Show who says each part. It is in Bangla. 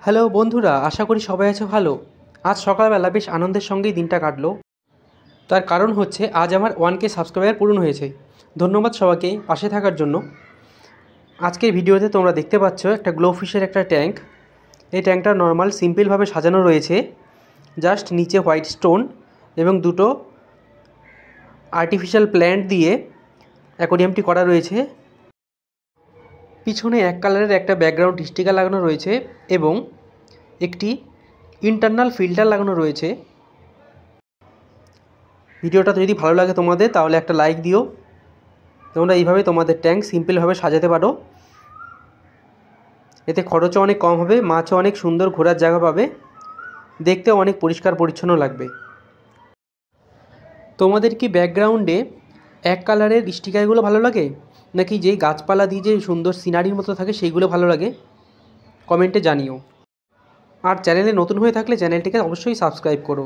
Speaker 1: হ্যালো বন্ধুরা, আশা করি সবাই আছে ভালো। আজ সকালবেলা বেশ আনন্দের সঙ্গেই দিনটা কাটলো। তার কারণ হচ্ছে আজ আমার 1K সাবস্ক্রাইবার পূরণ হয়েছে। ধন্যবাদ সবাইকে পাশে থাকার জন্য। আজকের ভিডিওতে তোমরা দেখতে পাচ্ছ একটা গ্লোফিশের একটা ট্যাঙ্ক। এই ট্যাঙ্কটা নর্মাল সিম্পলভাবে সাজানো রয়েছে। জাস্ট নিচে হোয়াইট স্টোন এবং দুটো আর্টিফিশিয়াল প্ল্যান্ট দিয়ে অ্যাকোয়ারিয়ামটি করা রয়েছে। পিছনে এক কালারের একটা ব্যাকগ্রাউন্ড স্টিকার লাগানো রয়েছে এবং একটি ইন্টারনাল ফিল্টার লাগানো রয়েছে। ভিডিওটা যদি ভালো লাগে তোমাদের তাহলে একটা লাইক দিও। তোমরা এইভাবে তোমাদের ট্যাঙ্ক সিম্পলভাবে সাজাতে পারো। এতে খরচও অনেক কম হবে, মাছও অনেক সুন্দর ঘোরার জায়গা পাবে, দেখতেও অনেক পরিষ্কার পরিচ্ছন্ন লাগবে। তোমাদের কি ব্যাকগ্রাউন্ডে এক কালারের স্টিকারগুলো ভালো লাগে, নাকি যেই গাছপালা দিয়ে যে সুন্দর সিনারির মতো থাকে সেইগুলো ভালো লাগে? কমেন্টে জানিও। আর চ্যানেলে নতুন হয়ে থাকলে চ্যানেলটিকে অবশ্যই সাবস্ক্রাইব করো।